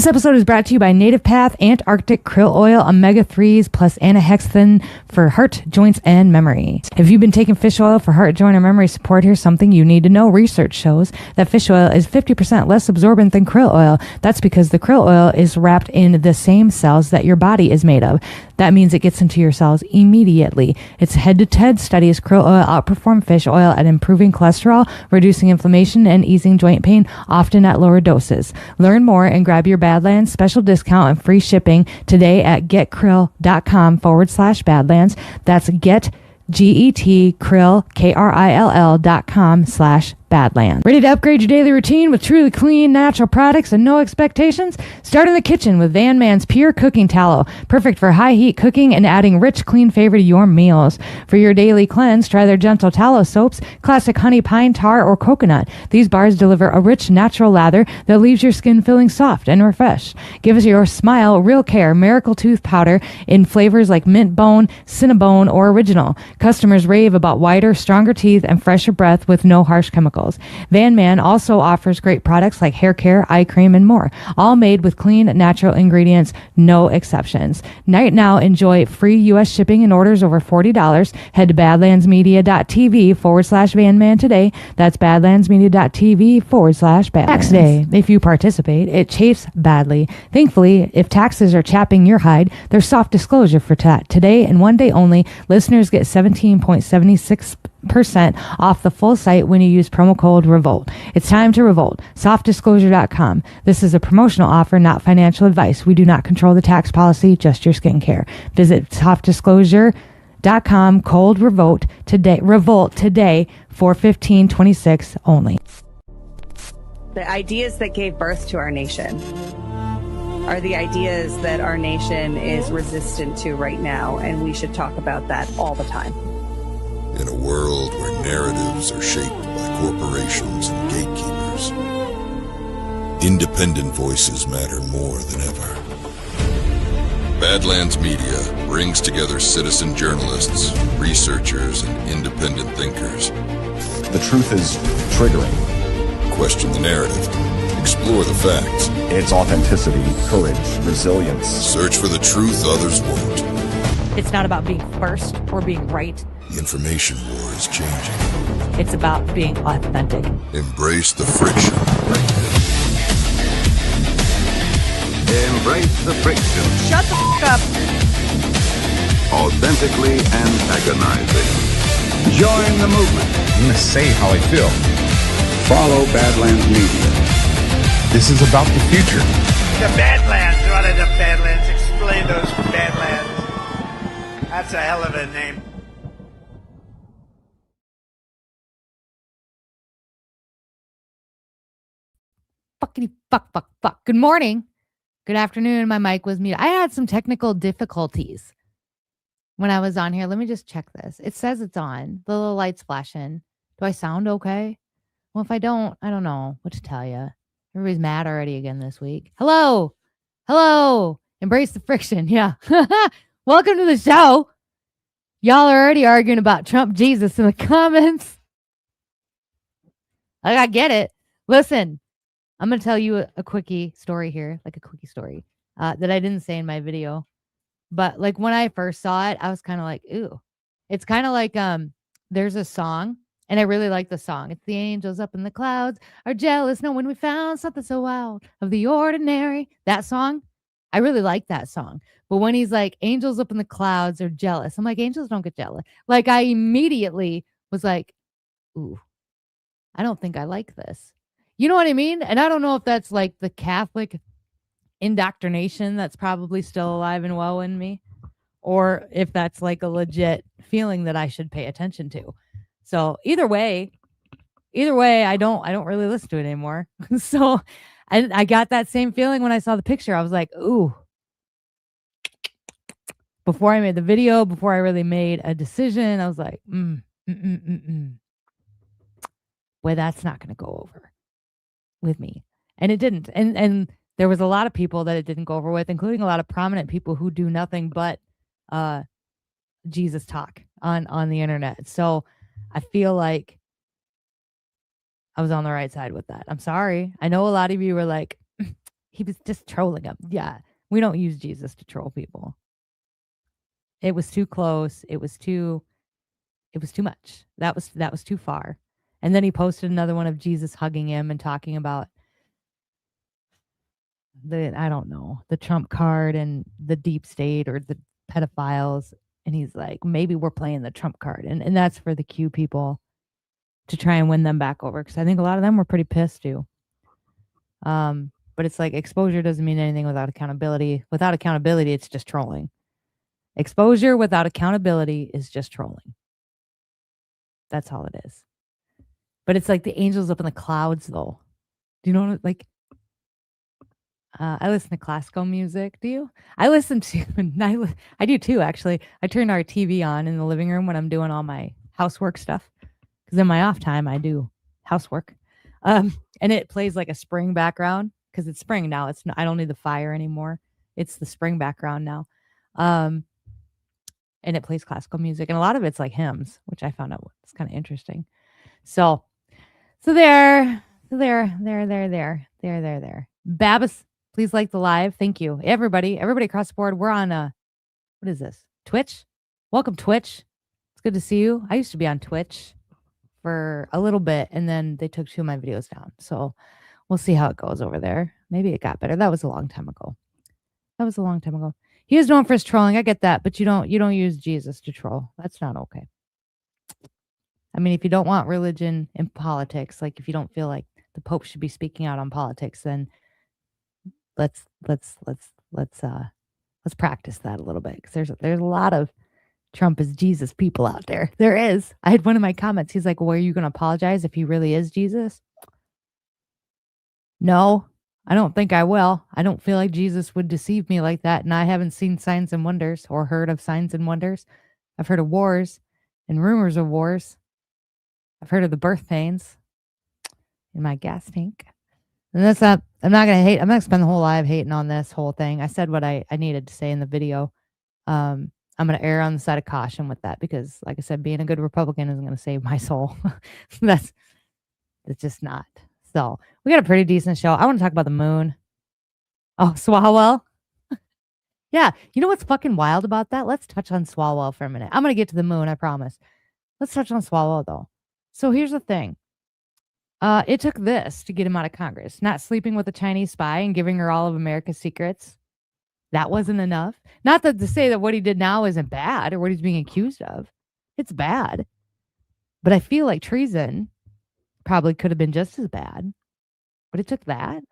This episode is brought to you by Native Path Antarctic Krill Oil Omega-3s plus anahexthin for heart, joints, and memory. If you've been taking fish oil for heart, joint, or memory support, here's something you need to know. Research shows that fish oil is 50% less absorbent than krill oil. That's because the krill oil is wrapped in the same cells that your body is made of. That means it gets into your cells immediately. Its head-to-head studies krill oil outperform fish oil at improving cholesterol, reducing inflammation, and easing joint pain, often at lower doses. Learn more and grab your Badlands special discount and free shipping today at getkrill.com/Badlands. That's GetKrill.com/Badlands. Ready to upgrade your daily routine with truly clean, natural products and no expectations? Start in the kitchen with Van Man's Pure Cooking Tallow. Perfect for high heat cooking and adding rich, clean flavor to your meals. For your daily cleanse, try their gentle tallow soaps, classic honey, pine tar, or coconut. These bars deliver a rich, natural lather that leaves your skin feeling soft and refreshed. Give us your smile real care Miracle Tooth Powder in flavors like mint bone, cinnabone, or original. Customers rave about whiter, stronger teeth and fresher breath with no harsh chemicals. Van Man also offers great products like hair care, eye cream, and more, all made with clean, natural ingredients, no exceptions. Right now, enjoy free U.S. shipping and orders over $40. Head to badlandsmedia.tv/VanMan today. That's badlandsmedia.tv/Badlands. Tax day. If you participate, it chafes badly. Thankfully, if taxes are chapping your hide, there's soft disclosure for today and one day only. Listeners get 17.76% off the full site when you use promo code REVOLT. It's time to revolt. Softdisclosure.com. This is a promotional offer, not financial advice. We do not control the tax policy, just your skincare. Visit softdisclosure.com, code revolt today for $15.26 only. The ideas that gave birth to our nation are the ideas that our nation is resistant to right now, and we should talk about that all the time. In a world where narratives are shaped by corporations and gatekeepers, independent voices matter more than ever. Badlands Media brings together citizen journalists, researchers, and independent thinkers. The truth is triggering. Question the narrative. Explore the facts. It's authenticity, courage, resilience. Search for the truth others won't. It's not about being first or being right. The information war is changing. It's about being authentic. Embrace the friction. Embrace the friction. Shut the f*** up. Authentically antagonizing. Join the movement. I'm going to say how I feel. Follow Badlands Media. This is about the future. The Badlands. What are the Badlands? Explain those Badlands. That's a hell of a name. Fuckity fuck. Good morning. Good afternoon. My mic was muted. I had some technical difficulties when I was on here. Let me just check this. It says it's on. The little light's flashing. Do I sound okay? Well, if I don't know what to tell you. Everybody's mad already again this week. Hello. Embrace the friction. Yeah. Welcome to the show. Y'all are already arguing about Trump Jesus in the comments. I get it. Listen. I'm going to tell you a quickie story here, like a quickie story that I didn't say in my video. But like when I first saw it, I was kind of like, ooh. It's kind of like there's a song, and I really like the song. It's the angels up in the clouds are jealous knowing we found something so wild of the ordinary. That song, I really like that song. But when he's like, angels up in the clouds are jealous, I'm like, angels don't get jealous. Like I immediately was like, ooh, I don't think I like this. You know what I mean? And I don't know if that's like the Catholic indoctrination that's probably still alive and well in me, or if that's like a legit feeling that I should pay attention to. So either way, I don't really listen to it anymore. So I got that same feeling when I saw the picture. I was like, ooh. Before I made the video, before I really made a decision, I was like, Well, that's not going to go over with me. And it didn't. And there was a lot of people that it didn't go over with, including a lot of prominent people who do nothing but Jesus talk on the internet. So I feel like I was on the right side with that. I'm sorry. I know a lot of you were like, He was just trolling them. Yeah. We don't use Jesus to troll people. It was too close. It was too much. That was too far. And then he posted another one of Jesus hugging him and talking about I don't know, the Trump card and the deep state or the pedophiles. And he's like, maybe we're playing the Trump card. And that's for the Q people to try and win them back over. Because I think a lot of them were pretty pissed too. But it's like exposure doesn't mean anything without accountability. Without accountability, it's just trolling. Exposure without accountability is just trolling. That's all it is. But it's like the angels up in the clouds, though. Do you know, like, I listen to classical music. Do you? I listen to, I do too, actually. I turn our TV on in the living room when I'm doing all my housework stuff. Because in my off time, I do housework. And it plays like a spring background because it's spring now. I don't need the fire anymore. It's the spring background now. And it plays classical music. And a lot of it's like hymns, which I found out was kind of interesting. So there. Babas, please like the live. Thank you. Everybody across the board. We're on what is this? Twitch? Welcome, Twitch. It's good to see you. I used to be on Twitch for a little bit, and then they took 2 of my videos down. So we'll see how it goes over there. Maybe it got better. That was a long time ago. He is known for his trolling. I get that, but you don't use Jesus to troll. That's not okay. I mean, if you don't want religion in politics, like if you don't feel like the Pope should be speaking out on politics, then let's practice that a little bit, because there's a lot of Trump is Jesus people out there. There is. I had one of my comments. He's like, well, are you going to apologize if he really is Jesus? No, I don't think I will. I don't feel like Jesus would deceive me like that. And I haven't seen signs and wonders or heard of signs and wonders. I've heard of wars and rumors of wars. I've heard of the birth pains in my gas tank. And that's not, I'm not going to spend the whole live hating on this whole thing. I said what I needed to say in the video. I'm going to err on the side of caution with that because, like I said, being a good Republican isn't going to save my soul. That's just not. So we got a pretty decent show. I want to talk about the moon. Oh, Swalwell. Yeah. You know what's fucking wild about that? Let's touch on Swalwell for a minute. I'm going to get to the moon, I promise. Let's touch on Swalwell, though. So here's the thing. It took this to get him out of Congress. Not sleeping with a Chinese spy and giving her all of America's secrets. That wasn't enough. Not that to say that what he did now isn't bad or what he's being accused of. It's bad. But I feel like treason probably could have been just as bad. But it took that.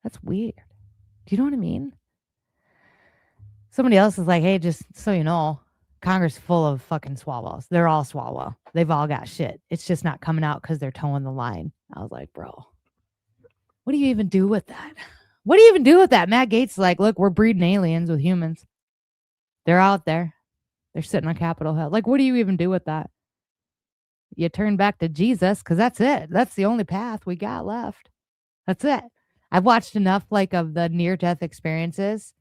That's weird. Do you know what I mean? Somebody else is like, hey, just so you know, Congress full of fucking Swalwells. They're all Swalwell. They've all got shit. It's just not coming out because they're towing the line. I was like, bro, what do you even do with that? What do you even do with that? Matt Gaetz is like, look, we're breeding aliens with humans. They're out there. They're sitting on Capitol Hill. Like, what do you even do with that? You turn back to Jesus because that's it. That's the only path we got left. That's it. I've watched enough of the near-death experiences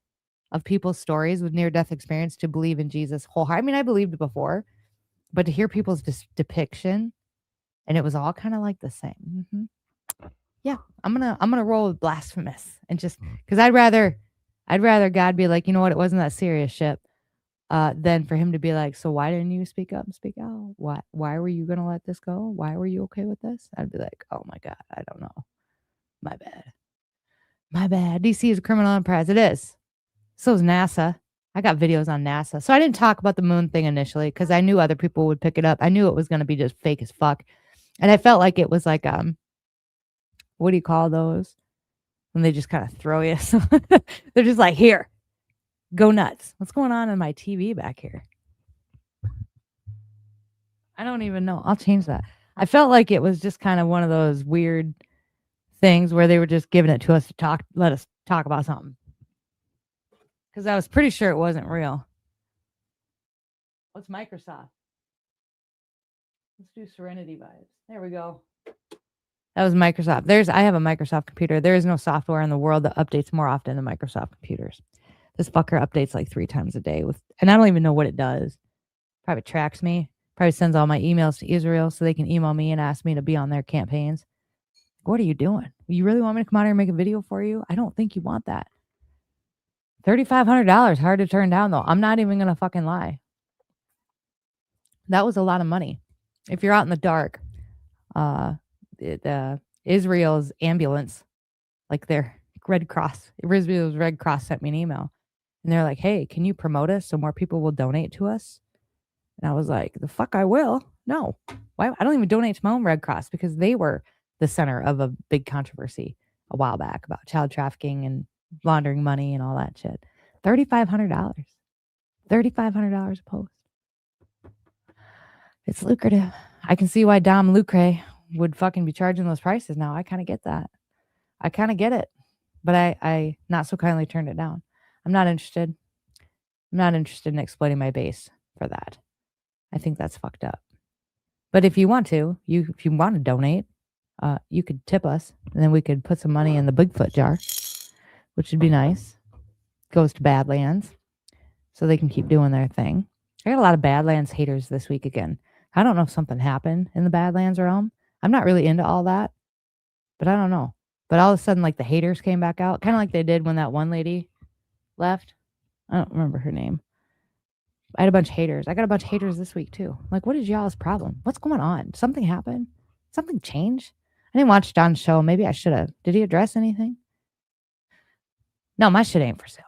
of people's stories with near-death experience to believe in Jesus wholeheartedly. I mean, I believed it before, but to hear people's depiction, and it was all kind of like the same. Mm-hmm. Yeah, I'm gonna roll with blasphemous and just because I'd rather God be like, you know what, it wasn't that serious shit, than for him to be like, so why didn't you speak up and speak out? Why were you gonna let this go? Why were you okay with this? I'd be like, oh my God, I don't know. My bad. DC is a criminal enterprise. It is. So is NASA. I got videos on NASA. So I didn't talk about the moon thing initially because I knew other people would pick it up. I knew it was going to be just fake as fuck. And I felt like it was like, what do you call those? When they just kind of throw you. So they're just like, here, go nuts. What's going on in my TV back here? I don't even know. I'll change that. I felt like it was just kind of one of those weird things where they were just giving it to us to let us talk about something. Because I was pretty sure it wasn't real. What's Microsoft? Let's do Serenity vibes. There we go. That was Microsoft. I have a Microsoft computer. There is no software in the world that updates more often than Microsoft computers. This fucker updates like 3 times a day and I don't even know what it does. Probably tracks me. Probably sends all my emails to Israel so they can email me and ask me to be on their campaigns. What are you doing? You really want me to come out here and make a video for you? I don't think you want that. $3,500, hard to turn down though. I'm not even going to fucking lie. That was a lot of money. If you're out in the dark, Israel's ambulance, like their Red Cross, Israel's Red Cross sent me an email. And they're like, hey, can you promote us so more people will donate to us? And I was like, the fuck I will. No. Why? I don't even donate to my own Red Cross because they were the center of a big controversy a while back about child trafficking and laundering money and all that shit. $3,500. $3,500 a post. It's lucrative. I can see why Dom Lucre would fucking be charging those prices now. I kind of get that. I kind of get it. But I not so kindly turned it down. I'm not interested. I'm not interested in exploiting my base for that. I think that's fucked up. But if you want to, if you want to donate, you could tip us, and then we could put some money in the Bigfoot jar, which would be nice. Goes to Badlands, so they can keep doing their thing. I got a lot of Badlands haters this week again. I don't know if something happened in the Badlands realm. I'm not really into all that, but I don't know. But all of a sudden, like the haters came back out, kind of like they did when that one lady left. I don't remember her name. I had a bunch of haters. I got a bunch of haters this week too. Like, what is y'all's problem? What's going on? Something happened? Something changed? I didn't watch John's show. Maybe I should have. Did he address anything? No, my shit ain't for sale.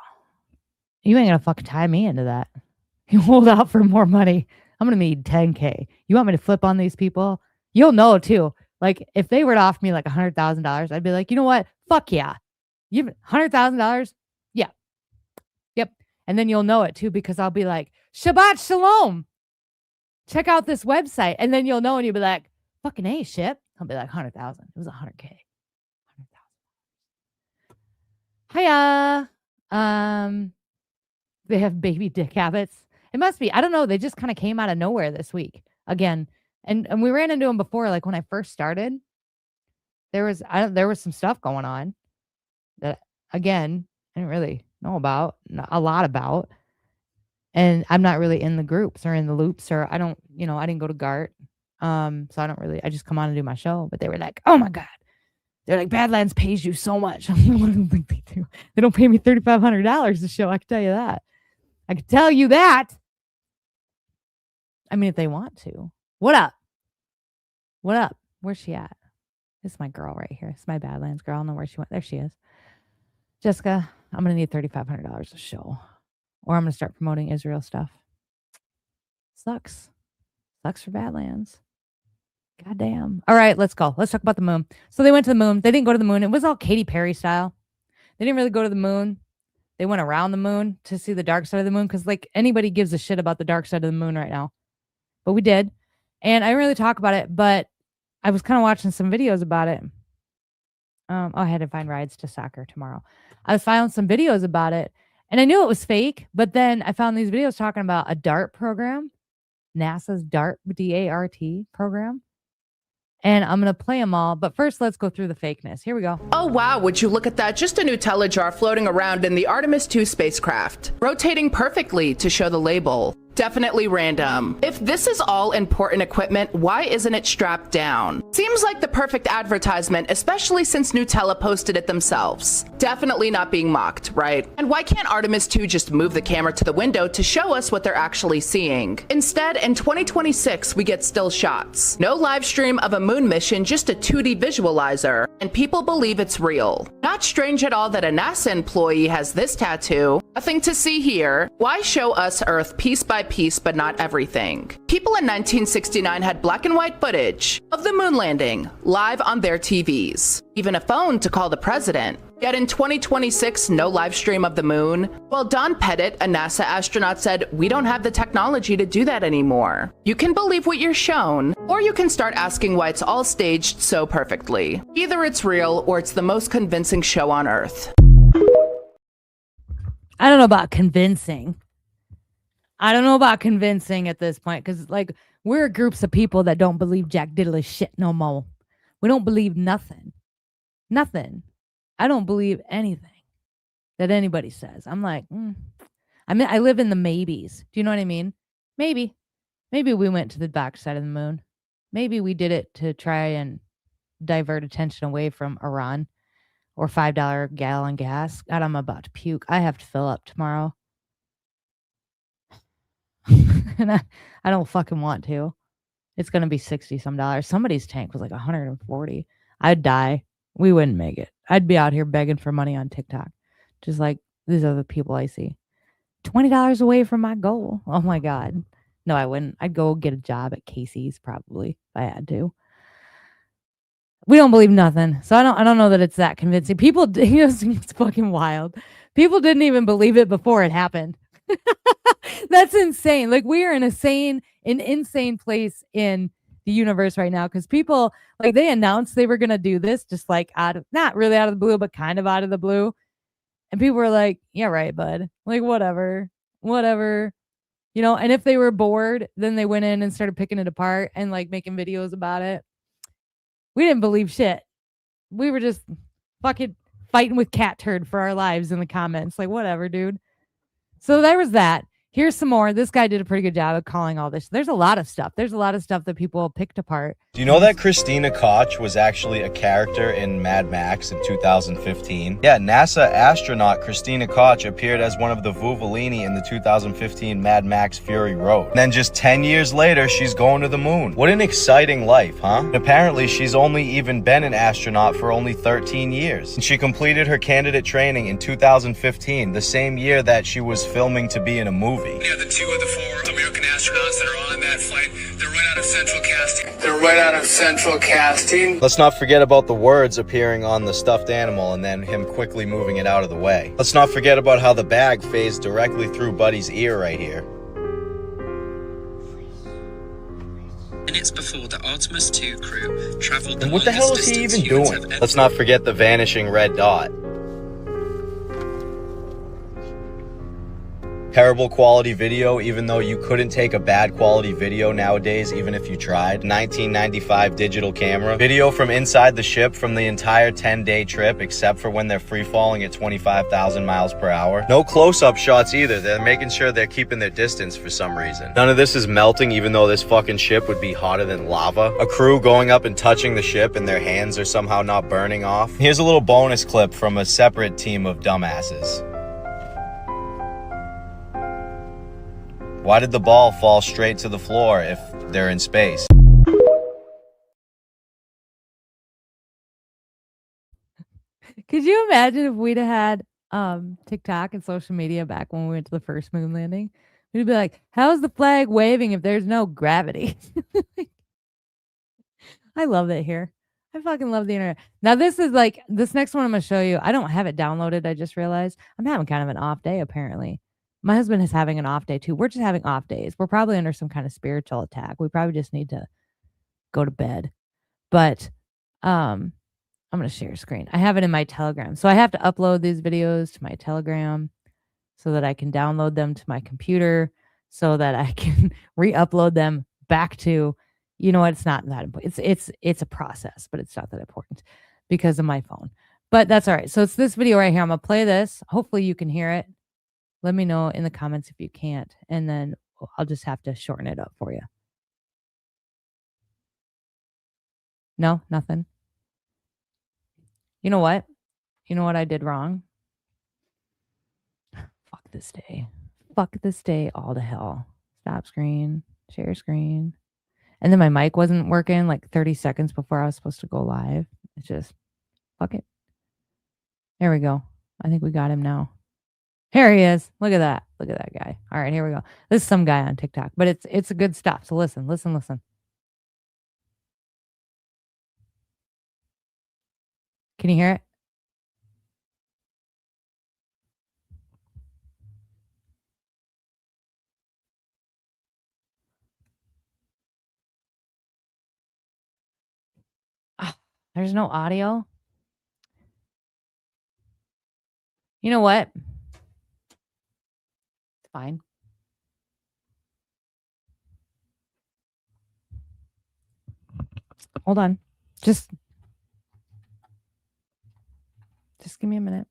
You ain't gonna fucking tie me into that. You hold out for more money. I'm gonna need $10K. You want me to flip on these people? You'll know too. Like if they were to offer me like $100,000, I'd be like, you know what? Fuck yeah. You $100,000? Yeah. Yep. And then you'll know it too because I'll be like, Shabbat Shalom. Check out this website. And then you'll know and you'll be like, fucking A, ship. I'll be like 100,000. It was 100K. 100,000. Hiya. They have baby dick habits. It must be. I don't know. They just kind of came out of nowhere this week again. And we ran into them before. Like when I first started, there was some stuff going on that again, I didn't really know about a lot about. And I'm not really in the groups or in the loops or I didn't go to GART. So I just come on and do my show. But they were like, oh my God. They're like, Badlands pays you so much. I'm like, I don't think they do. They don't pay me $3,500 to show. I can tell you that. I can tell you that. I mean, if they want to. What up? What up? Where's she at? This is my girl right here. It's my Badlands girl. I don't know where she went. There she is. Jessica, I'm going to need $3,500 a show. Or I'm going to start promoting Israel stuff. Sucks. Sucks for Badlands. Goddamn. All right, let's go. Let's talk about the moon. So they went to the moon. They didn't go to the moon. It was all Katy Perry style. They didn't really go to the moon. They went around the moon to see the dark side of the moon because like anybody gives a shit about the dark side of the moon right now. But we did. And I didn't really talk about it, but I was kind of watching some videos about it. I had to find rides to soccer tomorrow. I was finding some videos about it and I knew it was fake, but then I found these videos talking about a DART program, NASA's DART, D-A-R-T program. And I'm going to play them all. But first, let's go through the fakeness. Here we go. Oh, wow. Would you look at that? Just a Nutella jar floating around in the Artemis 2 spacecraft, rotating perfectly to show the label. Definitely random. If this is all important equipment, why isn't it strapped down? Seems like the perfect advertisement, especially since Nutella posted it themselves. Definitely not being mocked, right? And why can't Artemis 2 just move the camera to the window to show us what they're actually seeing? Instead, in 2026, we get still shots. No live stream of a moon mission, just a 2D visualizer. And people believe it's real. Not strange at all that a NASA employee has this tattoo. Nothing to see here. Why show us Earth piece by piece but not everything? People in 1969 had black and white footage of the moon landing live on their TVs. Even a phone to call the president. Yet in 2026, no live stream of the moon. Well, Don Pettit, a NASA astronaut, said, we don't have the technology to do that anymore. You can believe what you're shown, or you can start asking why it's all staged so perfectly. Either it's real or it's the most convincing show on Earth. I don't know about convincing. I don't know about convincing at this point because, like, we're groups of people that don't believe Jack Diddley shit no more. We don't believe nothing. Nothing. I don't believe anything that anybody says. I'm like, I mean, I live in the maybes. Do you know what I mean? Maybe we went to the back side of the moon. Maybe we did it to try and divert attention away from Iran or $5 gallon gas. God, I'm about to puke. I have to fill up tomorrow. And I don't fucking want to. It's going to be 60 some dollars. Somebody's tank was like 140. I'd die. We wouldn't make it. I'd be out here begging for money on TikTok. Just like these other people I see. $20 away from my goal. Oh my God. No, I wouldn't. I'd go get a job at Casey's probably if I had to. We don't believe nothing. So I don't know that it's that convincing. People, it's fucking wild. People didn't even believe it before it happened. That's insane. Like we are in an insane place in the universe right now because people like they announced they were going to do this just like not really out of the blue, but kind of out of the blue. And people were like, yeah, right, bud. Like, whatever. And if they were bored, then they went in and started picking it apart and like making videos about it. We didn't believe shit. We were just fucking fighting with cat turd for our lives in the comments. Like, whatever, dude. So there was that. Here's some more. This guy did a pretty good job of calling all this. There's a lot of stuff. There's a lot of stuff that people picked apart. Do you know that Christina Koch was actually a character in Mad Max in 2015? Yeah, NASA astronaut Christina Koch appeared as one of the Vuvolini in the 2015 Mad Max Fury Road. And then just 10 years later, she's going to the moon. What an exciting life, huh? And apparently, she's only even been an astronaut for only 13 years. And she completed her candidate training in 2015, the same year that she was filming to be in a movie. Yeah, the 2 of the 4 American astronauts that are on that flight, they're right out of central casting. Let's not forget about the words appearing on the stuffed animal and then him quickly moving it out of the way. Let's not forget about how the bag phased directly through Buddy's ear right here. Minutes before the Artemis 2 crew traveled the And what the hell is he even doing? Let's not forget the vanishing red dot. Terrible quality video, even though you couldn't take a bad quality video nowadays, even if you tried. 1995 digital camera. Video from inside the ship from the entire 10-day trip, except for when they're free falling at 25,000 miles per hour. No close-up shots either. They're making sure they're keeping their distance for some reason. None of this is melting, even though this fucking ship would be hotter than lava. A crew going up and touching the ship and their hands are somehow not burning off. Here's a little bonus clip from a separate team of dumbasses. Why did the ball fall straight to the floor if they're in space? Could you imagine if we'd have had TikTok and social media back when we went to the first moon landing? We'd be like, how's the flag waving if there's no gravity? I love it here. I fucking love the internet. Now, this next one I'm going to show you. I don't have it downloaded. I just realized I'm having kind of an off day, apparently. My husband is having an off day too. We're just having off days. We're probably under some kind of spiritual attack. We probably just need to go to bed. But I'm going to share screen. I have it in my Telegram. So I have to upload these videos to my Telegram so that I can download them to my computer so that I can re-upload them back to, it's not that important. It's a process, but it's not that important because of my phone. But that's all right. So it's this video right here. I'm going to play this. Hopefully you can hear it. Let me know in the comments if you can't, and then I'll just have to shorten it up for you. No, nothing. You know what? You know what I did wrong? Fuck this day. Fuck this day all to hell. Stop screen, share screen. And then my mic wasn't working like 30 seconds before I was supposed to go live. It's just, fuck it. There we go. I think we got him now. Here he is. Look at that. Look at that guy. All right, here we go. This is some guy on TikTok, but it's a good stuff. So listen. Can you hear it? Oh, there's no audio. You know what? Fine. Hold on. Just give me a minute.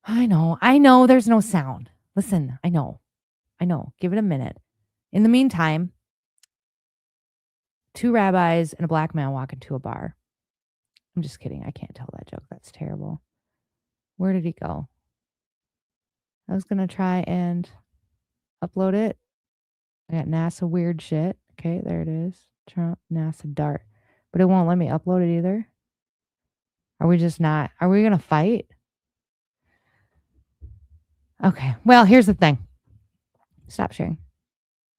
I know there's no sound. Listen, I know. Give it a minute. In the meantime, 2 rabbis and a black man walk into a bar. I'm just kidding. I can't tell that joke. That's terrible. Where did he go? I was going to try and upload it. I got NASA weird shit. Okay, there it is. Trump, NASA, DART. But it won't let me upload it either. Are we just not? Are we going to fight? Okay. Well, here's the thing. Stop sharing.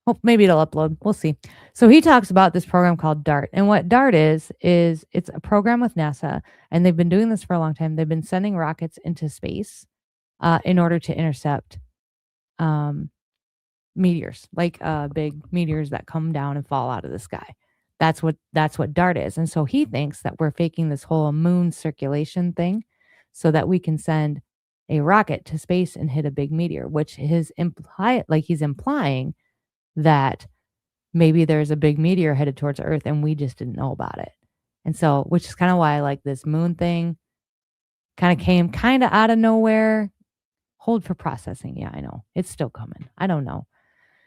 Oh, maybe it'll upload. We'll see. So he talks about this program called DART. And what DART is it's a program with NASA. And they've been doing this for a long time. They've been sending rockets into space in order to intercept meteors, like big meteors that come down and fall out of the sky. That's what DART is. And so he thinks that we're faking this whole moon circulation thing so that we can send a rocket to space and hit a big meteor, which he's implying that maybe there's a big meteor headed towards Earth and we just didn't know about it. And so, which is kind of why like this moon thing kind of came kind of out of nowhere. Hold for processing. Yeah, I know. It's still coming. I don't know.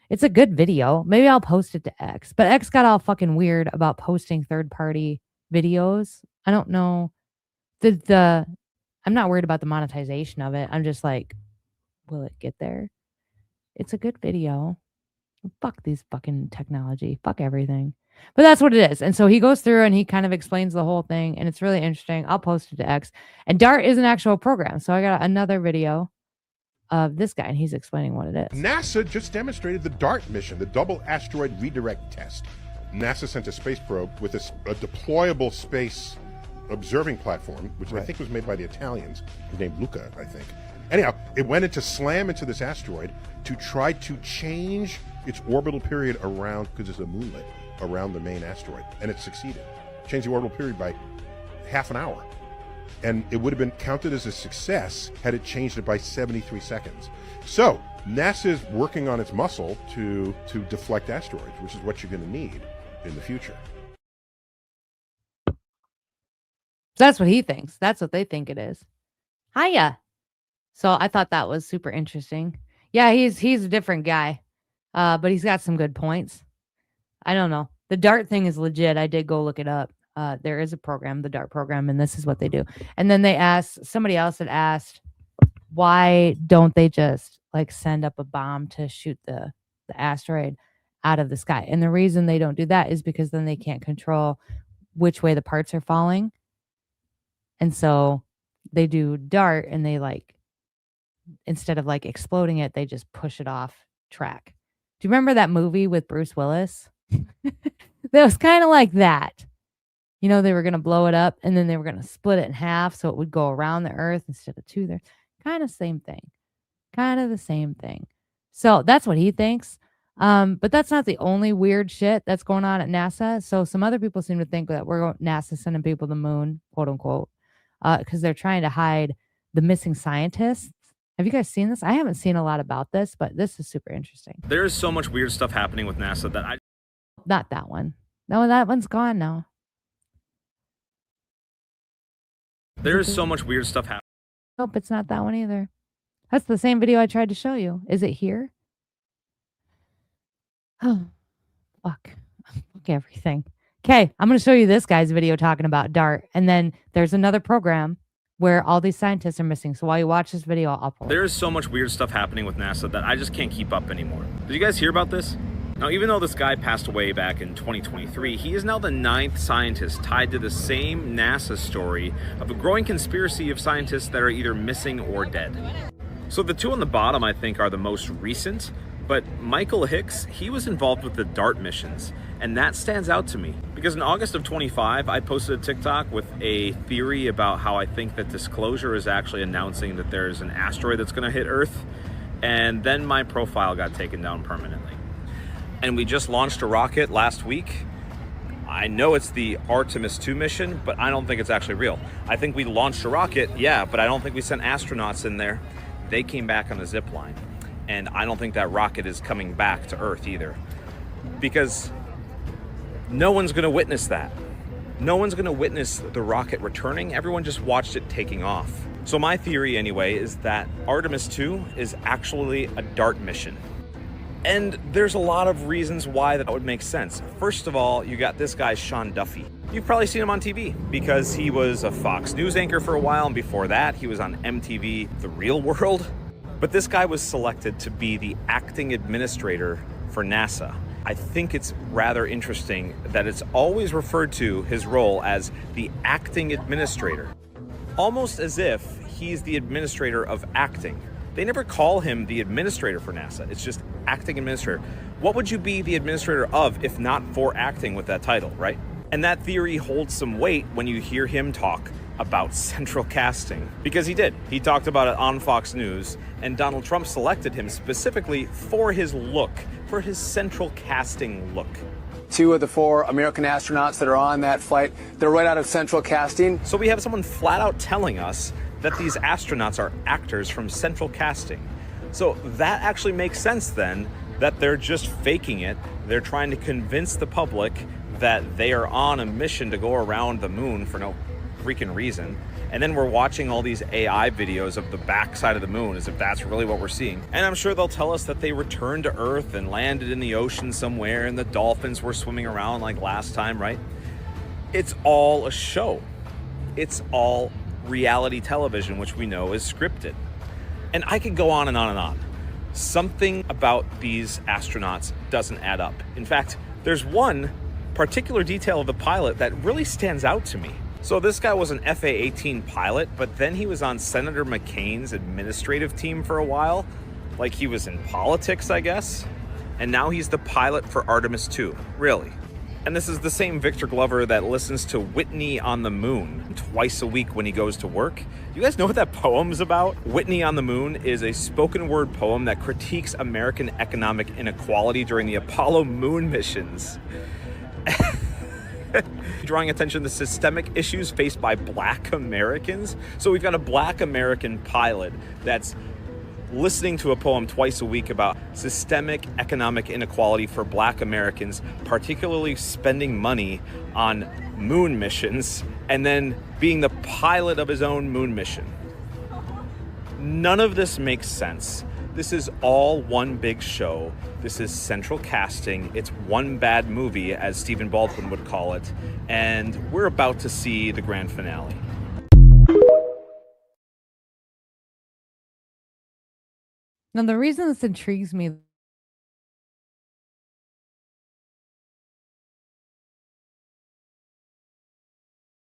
It's a good video. Maybe I'll post it to X. But X got all fucking weird about posting third-party videos. I don't know. I'm not worried about the monetization of it. I'm just like, will it get there? It's a good video. Fuck these fucking technology. Fuck everything. But that's what it is. And so he goes through and he kind of explains the whole thing. And it's really interesting. I'll post it to X. And DART is an actual program. So I got another video of this guy, and he's explaining what it is. NASA just demonstrated the DART mission, the Double Asteroid Redirect Test. NASA sent a space probe with a deployable space observing platform, which I think was made by the Italians. His name Luca, I think. Anyhow, it went into slam into this asteroid to try to change its orbital period around, because it's a moonlet, around the main asteroid. And it succeeded. Changed the orbital period by half an hour. And it would have been counted as a success had it changed it by 73 seconds. So NASA is working on its muscle to deflect asteroids, which is what you're going to need in the future. That's what he thinks. That's what they think it is. Hiya. So I thought that was super interesting. Yeah, he's a different guy, but he's got some good points. I don't know. The DART thing is legit. I did go look it up. There is a program, the DART program, and this is what they do. And then somebody else had asked, why don't they just like send up a bomb to shoot the asteroid out of the sky? And the reason they don't do that is because then they can't control which way the parts are falling. And so they do DART, and they instead of exploding it, they just push it off track. Do you remember that movie with Bruce Willis? That was kind of like that. You know, they were going to blow it up and then they were going to split it in half so it would go around the Earth instead of to there. Kind of same thing. Kind of the same thing. So that's what he thinks. But that's not the only weird shit that's going on at NASA. So some other people seem to think that NASA sending people to the moon, quote unquote, because they're trying to hide the missing scientists. Have you guys seen this? I haven't seen a lot about this, but this is super interesting. There is so much weird stuff happening with NASA that Not that one. No, that one's gone now. There is so much weird stuff happening. Nope, it's not that one either. That's the same video I tried to show you. Is it here? Oh, fuck. Fuck everything. Okay, I'm going to show you this guy's video talking about DART. And then there's another program where all these scientists are missing. So while you watch this video, I'll pull it. There is so much weird stuff happening with NASA that I just can't keep up anymore. Did you guys hear about this? Now, even though this guy passed away back in 2023, he is now the 9th scientist tied to the same NASA story of a growing conspiracy of scientists that are either missing or dead. So the two on the bottom, I think, are the most recent, but Michael Hicks, he was involved with the DART missions, and that stands out to me. Because in August of 25, I posted a TikTok with a theory about how I think that disclosure is actually announcing that there's an asteroid that's going to hit Earth, and then my profile got taken down permanently. And we just launched a rocket last week. I know it's the Artemis 2 mission, but I don't think it's actually real. I think we launched a rocket, yeah, but I don't think we sent astronauts in there. They came back on a zip line. And I don't think that rocket is coming back to Earth either. Because no one's gonna witness that. No one's gonna witness the rocket returning. Everyone just watched it taking off. So my theory anyway is that Artemis 2 is actually a DART mission. And there's a lot of reasons why that would make sense. First of all, you got this guy, Sean Duffy. You've probably seen him on TV because he was a Fox News anchor for a while, and before that, he was on MTV The Real World. But this guy was selected to be the acting administrator for NASA. I think it's rather interesting that it's always referred to his role as the acting administrator, almost as if he's the administrator of acting. They never call him the administrator for NASA. It's just acting administrator. What would you be the administrator of if not for acting with that title, right? And that theory holds some weight when you hear him talk about central casting, because he did. He talked about it on Fox News, and Donald Trump selected him specifically for his look, for his central casting look. 2 of the 4 American astronauts that are on that flight, they're right out of central casting. So we have someone flat out telling us that these astronauts are actors from central casting. So that actually makes sense then, that they're just faking it. They're trying to convince the public that they are on a mission to go around the moon for no freaking reason. And then we're watching all these AI videos of the backside of the moon as if that's really what we're seeing. And I'm sure they'll tell us that they returned to Earth and landed in the ocean somewhere and the dolphins were swimming around like last time, right? It's all a show. It's all reality television, which we know is scripted. And I could go on and on and on. Something about these astronauts doesn't add up. In fact, there's one particular detail of the pilot that really stands out to me. So this guy was an FA-18 pilot, but then he was on Senator McCain's administrative team for a while. Like he was in politics, I guess. And now he's the pilot for Artemis 2. Really? And this is the same Victor Glover that listens to Whitney on the Moon twice a week when he goes to work. You guys know what that poem's about? Whitney on the Moon is a spoken word poem that critiques American economic inequality during the Apollo moon missions. Drawing attention to systemic issues faced by Black Americans. So we've got a Black American pilot that's listening to a poem twice a week about systemic economic inequality for Black Americans, particularly spending money on moon missions and then being the pilot of his own moon mission. None of this makes sense. This is all one big show. This is central casting. It's one bad movie, as Stephen Baldwin would call it. And we're about to see the grand finale. Now, the reason this intrigues me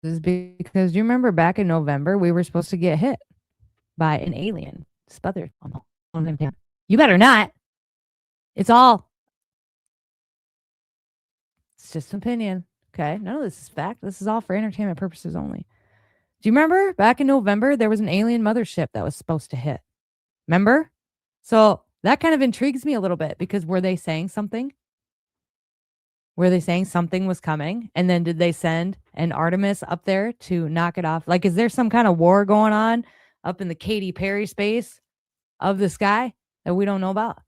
is because you remember back in November, we were supposed to get hit by an alien. Smothered. You better not. It's just an opinion. Okay. None of this is fact. This is all for entertainment purposes only. Do you remember back in November, there was an alien mothership that was supposed to hit? Remember? So that kind of intrigues me a little bit, because were they saying something? Were they saying something was coming? And then did they send an Artemis up there to knock it off? Like, is there some kind of war going on up in the Katy Perry space of the sky that we don't know about?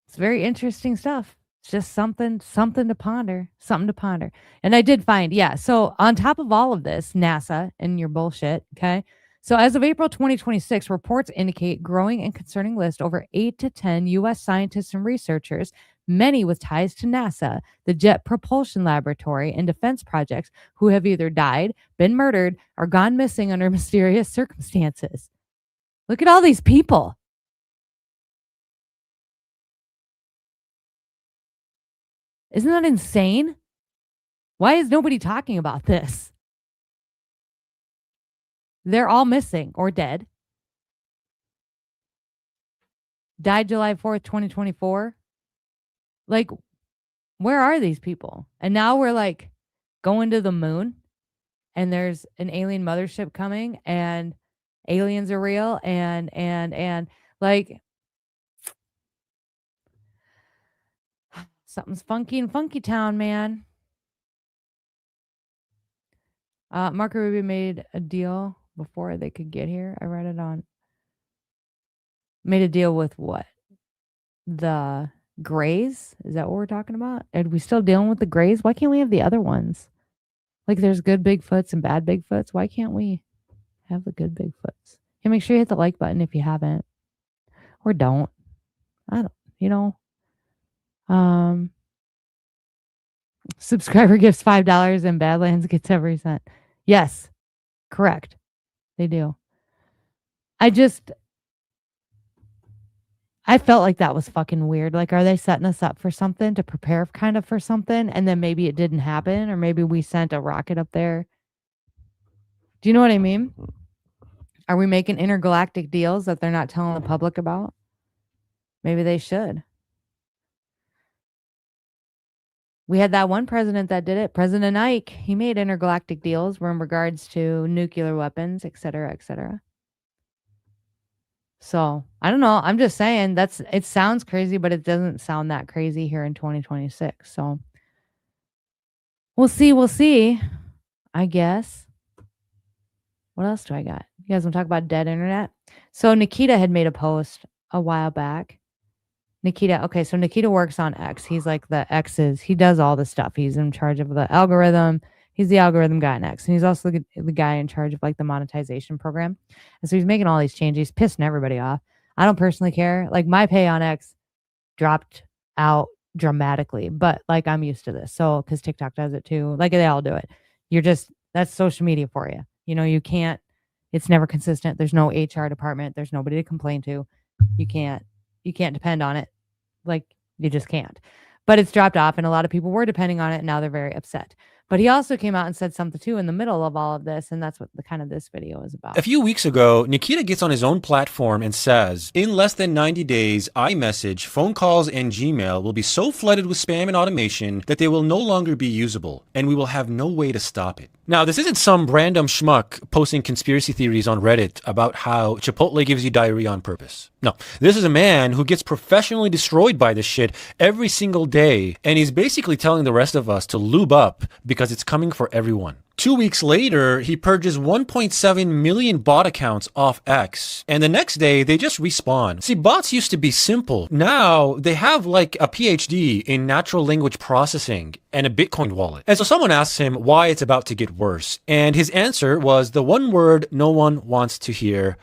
It's very interesting stuff. It's just something to ponder, And I did find, so on top of all of this, NASA and your bullshit, okay? So as of April 2026, reports indicate growing and concerning list over 8 to 10 U.S. scientists and researchers, many with ties to NASA, the Jet Propulsion Laboratory, and defense projects, who have either died, been murdered, or gone missing under mysterious circumstances. Look at all these people. Isn't that insane? Why is nobody talking about this? They're all missing or dead. Died July 4th, 2024. Like, where are these people? And now we're like going to the moon, and there's an alien mothership coming, and aliens are real, and like something's funky in Funky Town, man. Marco Rubio made a deal before they could get here. I read it on. Made a deal with what? The Greys? Is that what we're talking about? Are we still dealing with the Greys? Why can't we have the other ones? Like, there's good Bigfoots and bad Bigfoots. Why can't we have the good Bigfoots? And make sure you hit the like button if you haven't. or don't. I don't, you know. Subscriber gives $5 and Badlands gets every cent. Yes, correct. They do. I felt like that was fucking weird. Like, are they setting us up for something to prepare kind of for something? And then maybe it didn't happen, or maybe we sent a rocket up there. Do you know what I mean? Are we making intergalactic deals that they're not telling the public about? Maybe they should. We had that one president that did it, President Ike. He made intergalactic deals in regards to nuclear weapons, et cetera, et cetera. So I don't know. I'm just saying it sounds crazy, but it doesn't sound that crazy here in 2026. So we'll see, I guess. What else do I got? You guys want to talk about dead internet? So Nikita had made a post a while back. So Nikita works on X. He's like he does all the stuff. He's in charge of the algorithm. He's the algorithm guy in X. And he's also the guy in charge of like the monetization program. And so he's making all these changes. He's pissing everybody off. I don't personally care. Like my pay on X dropped out dramatically, but like I'm used to this. So, cause TikTok does it too. Like they all do it. That's social media for you. You know, it's never consistent. There's no HR department. There's nobody to complain to. You can't depend on it. Like you just can't. But it's dropped off and a lot of people were depending on it and now they're very upset. But he also came out and said something too in the middle of all of this, and that's what this video is about. A few weeks ago, Nikita gets on his own platform and says, in less than 90 days, iMessage, phone calls, and Gmail will be so flooded with spam and automation that they will no longer be usable, and we will have no way to stop it. Now, this isn't some random schmuck posting conspiracy theories on Reddit about how Chipotle gives you diarrhea on purpose. No, this is a man who gets professionally destroyed by this shit every single day, and he's basically telling the rest of us to lube up because it's coming for everyone. 2 weeks later, he purges 1.7 million bot accounts off X, and the next day they just respawn. See, bots used to be simple. Now they have like a PhD in natural language processing and a Bitcoin wallet. And so someone asks him why it's about to get worse, and his answer was the one word no one wants to hear: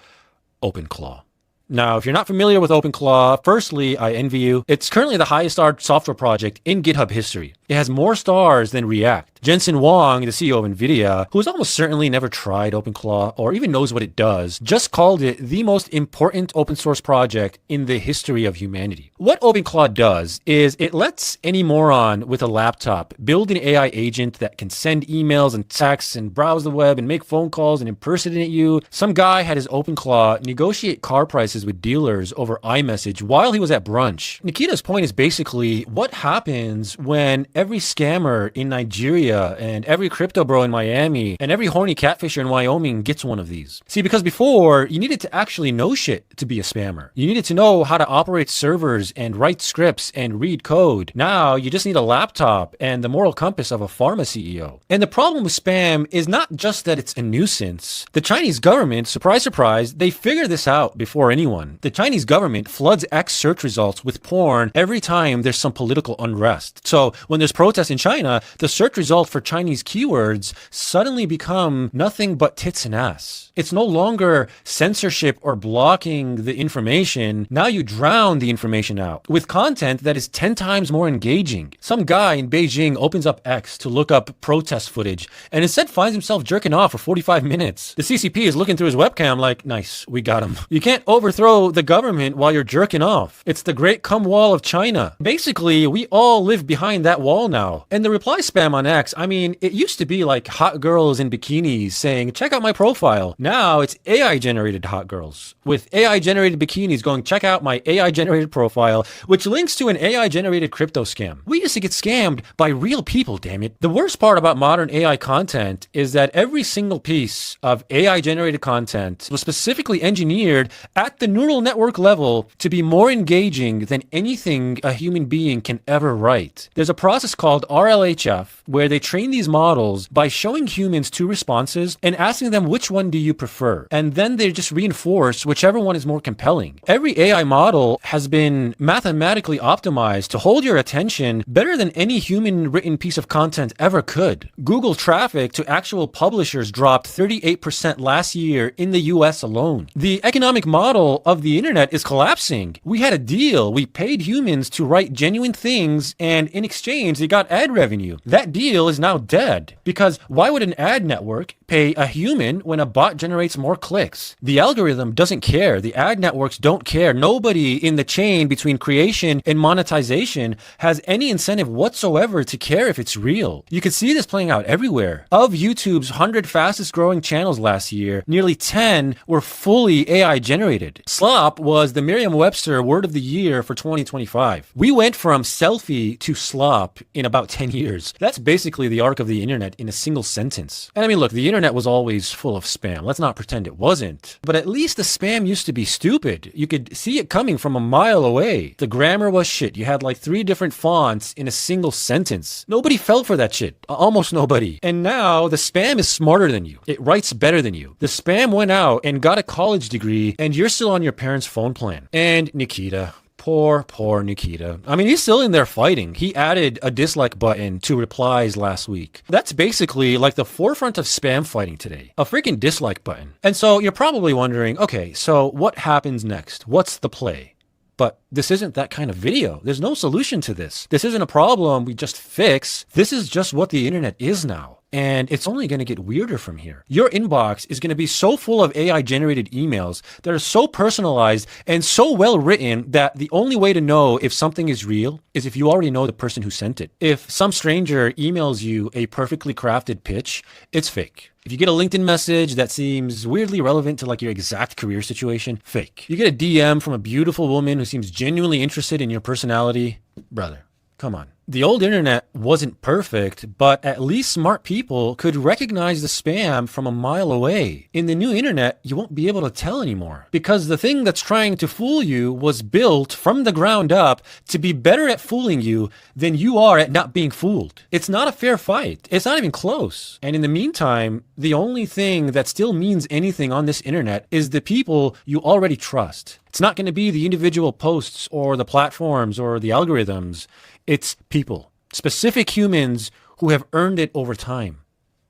OpenClaw. Now, if you're not familiar with OpenClaw, firstly, I envy you. It's currently the highest starred software project in GitHub history. It has more stars than React. Jensen Huang, the CEO of NVIDIA, who has almost certainly never tried OpenClaw or even knows what it does, just called it the most important open source project in the history of humanity. What OpenClaw does is it lets any moron with a laptop build an AI agent that can send emails and texts and browse the web and make phone calls and impersonate you. Some guy had his OpenClaw negotiate car prices with dealers over iMessage while he was at brunch. Nikita's point is basically what happens when every scammer in Nigeria and every crypto bro in Miami and every horny catfisher in Wyoming gets one of these. See, because before you needed to actually know shit to be a spammer. You needed to know how to operate servers and write scripts and read code. Now you just need a laptop and the moral compass of a pharma CEO. And the problem with spam is not just that it's a nuisance. The Chinese government, surprise, surprise, they figure this out before anyone. The Chinese government floods X search results with porn every time there's some political unrest. So when there's protests in China, the search results for Chinese keywords suddenly become nothing but tits and ass. It's no longer censorship or blocking the information. Now you drown the information out with content that is 10 times more engaging. Some guy in Beijing opens up X to look up protest footage and instead finds himself jerking off for 45 minutes. The CCP is looking through his webcam like, nice, we got him. You can't overthrow the government while you're jerking off. It's the great cum wall of China. Basically, we all live behind that wall now. And the reply spam on X, I mean, it used to be like hot girls in bikinis saying, check out my profile. Now it's AI generated hot girls with AI generated bikinis going, check out my AI generated profile, which links to an AI generated crypto scam. We used to get scammed by real people, damn it. The worst part about modern AI content is that every single piece of AI generated content was specifically engineered at the neural network level to be more engaging than anything a human being can ever write. There's a process process called RLHF, where they train these models by showing humans two responses and asking them which one do you prefer. And then they just reinforce whichever one is more compelling. Every AI model has been mathematically optimized to hold your attention better than any human written piece of content ever could. Google traffic to actual publishers dropped 38% last year in the US alone. The economic model of the internet is collapsing. We had a deal. We paid humans to write genuine things, and in exchange, they got ad revenue. That deal is now dead. Because why would an ad network pay a human when a bot generates more clicks? The algorithm doesn't care. The ad networks don't care. Nobody in the chain between creation and monetization has any incentive whatsoever to care if it's real. You can see this playing out everywhere. Of YouTube's 100 fastest growing channels last year, nearly 10 were fully AI generated. Slop was the Merriam-Webster word of the year for 2025. We went from selfie to slop in about 10 years. That's basically the arc of the internet in a single sentence. And I mean, look, the internet was always full of spam. Let's not pretend it wasn't. But at least the spam used to be stupid. You could see it coming from a mile away. The grammar was shit. You had like 3 different fonts in a single sentence. Nobody fell for that shit. Almost nobody. And now the spam is smarter than you. It writes better than you. The spam went out and got a college degree, and you're still on your parents' phone plan. And Nikita. Poor Nikita. I mean, he's still in there fighting. He added a dislike button to replies last week. That's basically like the forefront of spam fighting today. A freaking dislike button. And so you're probably wondering, okay, so what happens next? What's the play? But this isn't that kind of video. There's no solution to this. This isn't a problem we just fix. This is just what the internet is now. And it's only going to get weirder from here. Your inbox is going to be so full of AI generated emails that are so personalized and so well written that the only way to know if something is real is if you already know the person who sent it. If some stranger emails you a perfectly crafted pitch, it's fake. If you get a LinkedIn message that seems weirdly relevant to like your exact career situation, fake. You get a DM from a beautiful woman who seems genuinely interested in your personality, brother, come on. The old internet wasn't perfect, but at least smart people could recognize the spam from a mile away. In the new internet, you won't be able to tell anymore because the thing that's trying to fool you was built from the ground up to be better at fooling you than you are at not being fooled. It's not a fair fight. It's not even close. And in the meantime, the only thing that still means anything on this internet is the people you already trust. It's not going to be the individual posts or the platforms or the algorithms. It's people, specific humans who have earned it over time.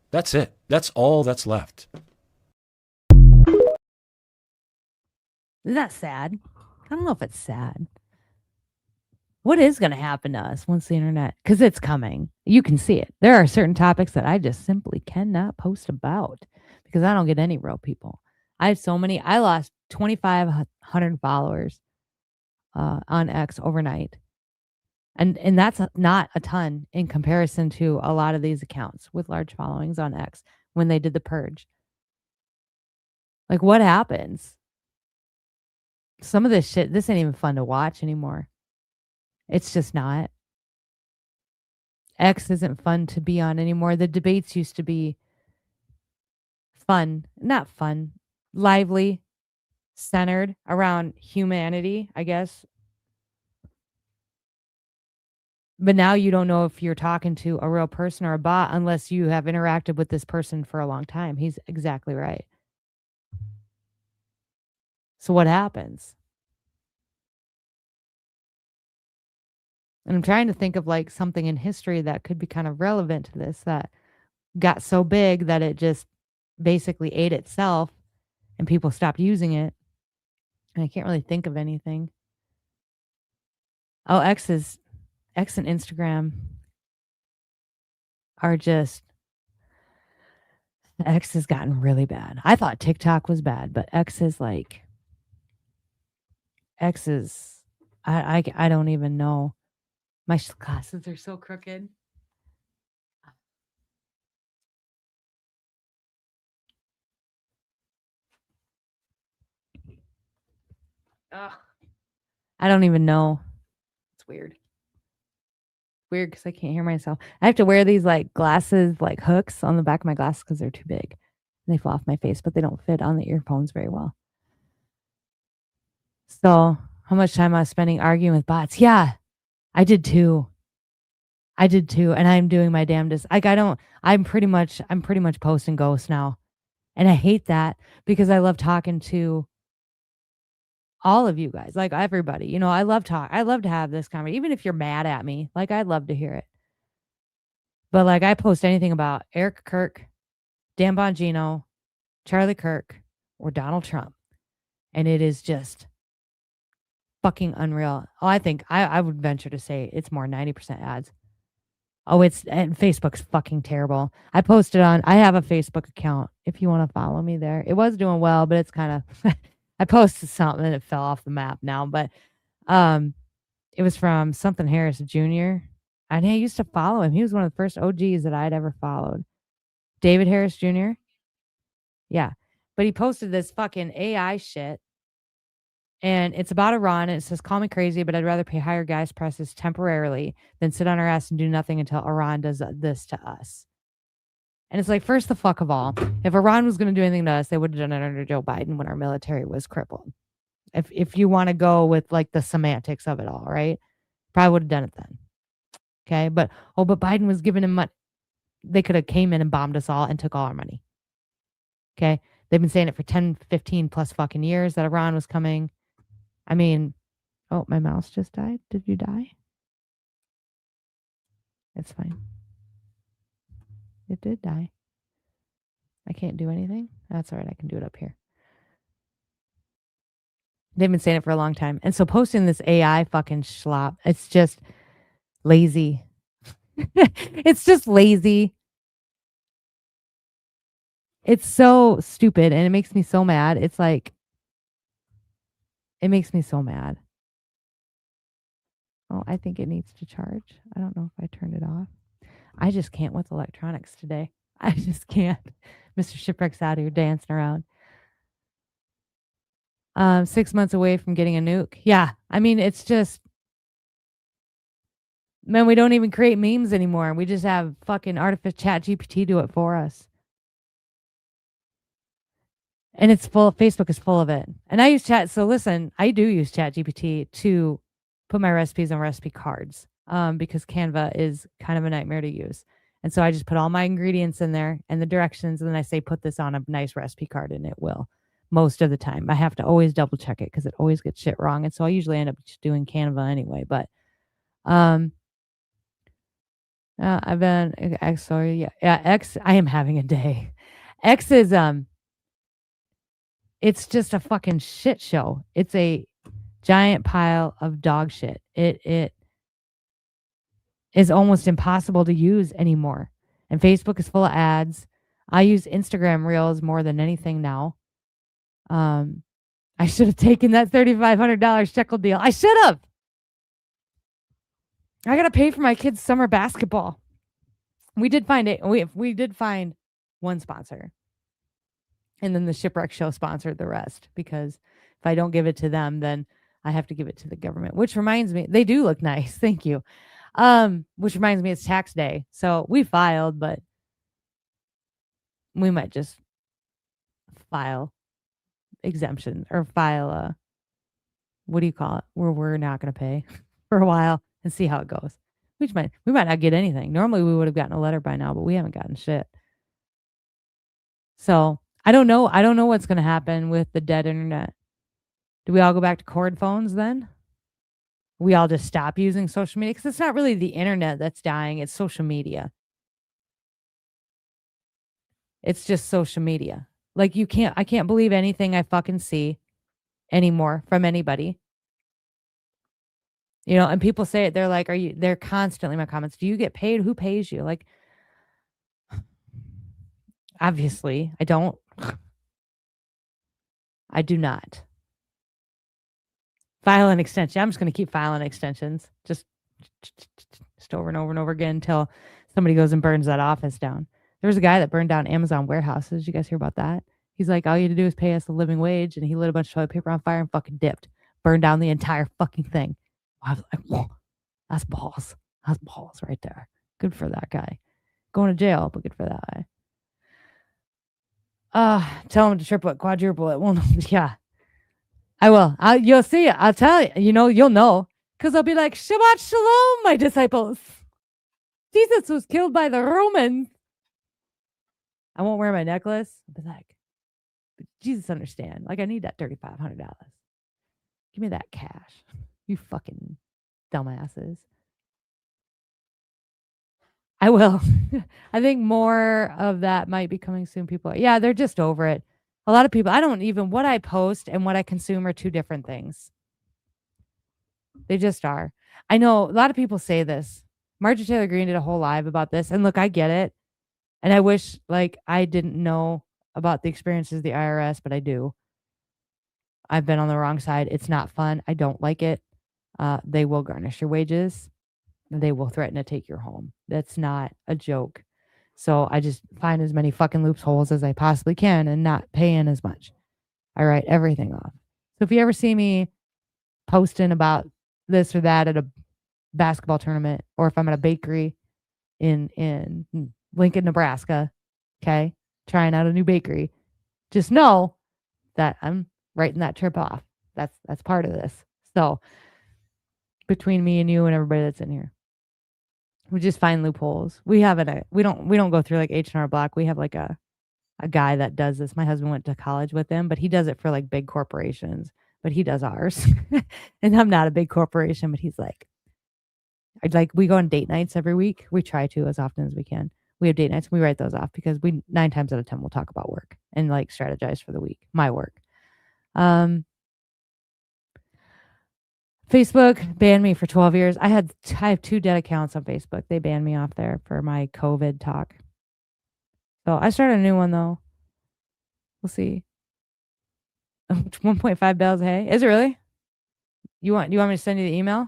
That's it. That's all that's left. Isn't that sad? I don't know if it's sad. What is going to happen to us once the internet? Because it's coming. You can see it. There are certain topics that I just simply cannot post about because I don't get any real people. I have so many. I lost 2,500 followers on X overnight. And that's not a ton in comparison to a lot of these accounts with large followings on X when they did the purge. Like, what happens? Some of this shit, this ain't even fun to watch anymore. It's just not. X isn't fun to be on anymore. The debates used to be fun, not fun, lively, centered around humanity, I guess. But now you don't know if you're talking to a real person or a bot unless you have interacted with this person for a long time. He's exactly right. So what happens? And I'm trying to think of like something in history that could be kind of relevant to this that got so big that it just basically ate itself and people stopped using it. And I can't really think of anything. Oh, X and Instagram are just, X has gotten really bad. I thought TikTok was bad, but X is, I don't even know. My glasses are so crooked. Ugh. I don't even know. It's weird. Weird because I can't hear myself. I have to wear these like glasses, like hooks on the back of my glasses because they're too big. They fall off my face, but they don't fit on the earphones very well. So how much time I was spending arguing with bots? Yeah, I did too. I did too, and I'm doing my damnedest. Like I'm pretty much post and ghost now. And I hate that because I love talking to all of you guys, like everybody. You know, I love to have this conversation. Even if you're mad at me, like I'd love to hear it. But like I post anything about Eric Kirk, Dan Bongino, Charlie Kirk, or Donald Trump. And it is just fucking unreal. Oh, I think I would venture to say it's more 90% ads. Oh, and Facebook's fucking terrible. I have a Facebook account if you want to follow me there. It was doing well, but it's kind of I posted something and it fell off the map now. But it was from something Harris Jr. And I used to follow him. He was one of the first OGs that I'd ever followed. David Harris Jr. Yeah. But he posted this fucking AI shit. And it's about Iran, and it says, call me crazy, but I'd rather pay higher gas prices temporarily than sit on our ass and do nothing until Iran does this to us. And it's like, first the fuck of all, if Iran was going to do anything to us, they would have done it under Joe Biden when our military was crippled. If you want to go with like the semantics of it all, right? Probably would have done it then. Okay. But Biden was giving him money. They could have came in and bombed us all and took all our money. Okay. They've been saying it for 10, 15 plus fucking years that Iran was coming. I mean, oh, my mouse just died. Did you die? It's fine. It did die. I can't do anything. That's all right. I can do it up here. They've been saying it for a long time. And so posting this AI fucking schlop, it's just lazy. It's just lazy. It's so stupid and it makes me so mad. It's like, it makes me so mad. Oh, I think it needs to charge. I don't know if I turned it off. I just can't with electronics today. I just can't. Mr. Shipwreck's out here dancing around. 6 months away from getting a nuke. Yeah. I mean, it's just, man, we don't even create memes anymore. We just have fucking artificial ChatGPT do it for us. And it's full. Facebook is full of it. And I use chat. So listen, I do use ChatGPT to put my recipes on recipe cards because Canva is kind of a nightmare to use. And so I just put all my ingredients in there and the directions. And then I say, put this on a nice recipe card and it will most of the time. I have to always double check it because it always gets shit wrong. And so I usually end up just doing Canva anyway. But I've been X. Sorry. Yeah. X. I am having a day. X is it's just a fucking shit show. It's a giant pile of dog shit. It is almost impossible to use anymore. And Facebook is full of ads. I use Instagram Reels more than anything now. I should have taken that $3,500 shekel deal. I should have. I got to pay for my kids' summer basketball. We did find it. We did find one sponsor. And then the Shipwreck Show sponsored the rest because if I don't give it to them, then I have to give it to the government, which reminds me, they do look nice. Thank you. Which reminds me it's tax day. So we filed, but we might just file exemption or file what do you call it? Where we're not going to pay for a while and see how it goes. We might not get anything. Normally we would have gotten a letter by now, but we haven't gotten shit. So I don't know. I don't know what's going to happen with the dead internet. Do we all go back to cord phones then? We all just stop using social media? Because it's not really the internet that's dying. It's social media. It's just social media. Like I can't believe anything I fucking see anymore from anybody. You know, and people say it. They're like, they're constantly in my comments. Do you get paid? Who pays you? Like, obviously, I don't. I do not. File an extension. I'm just going to keep filing extensions. Just over and over and over again until somebody goes and burns that office down. There was a guy that burned down Amazon warehouses. Did you guys hear about that? He's like, all you had to do is pay us a living wage. And he lit a bunch of toilet paper on fire and fucking dipped. Burned down the entire fucking thing. I was like, whoa, that's balls. That's balls right there. Good for that guy. Going to jail, but good for that guy. Tell him to triple it, quadruple it. Well, yeah. I will. You'll see it. I'll tell you. You know, you'll know. Because I'll be like, Shabbat Shalom, my disciples. Jesus was killed by the Romans. I won't wear my necklace. I'll be like, Jesus understand. Like, I need that $3,500. Give me that cash. You fucking dumbasses. I will. I think more of that might be coming soon. People, yeah, they're just over it. A lot of people, what I post and what I consume are two different things. They just are. I know a lot of people say this. Marjorie Taylor Greene did a whole live about this. And look, I get it. And I wish like I didn't know about the experiences of the IRS, but I do. I've been on the wrong side. It's not fun. I don't like it. They will garnish your wages. They will threaten to take your home. That's not a joke. So I just find as many fucking loopholes as I possibly can and not pay in as much. I write everything off. So if you ever see me posting about this or that at a basketball tournament, or if I'm at a bakery in Lincoln, Nebraska, okay, trying out a new bakery, just know that I'm writing that trip off. That's part of this. So between me and you and everybody that's in here, we just find loopholes. We don't go through like H&R Block. We have like a guy that does this. My husband went to college with him, but he does it for like big corporations, but he does ours. And I'm not a big corporation, but he's like, we go on date nights every week. We try to as often as we can. We have date nights. We write those off because 9 times out of 10 we'll talk about work and like strategize for the week, my work. Facebook banned me for 12 years. I have 2 dead accounts on Facebook. They banned me off there for my COVID talk. So I started a new one though. We'll see. 1.5 bales of hay. Is it really? You want me to send you the email?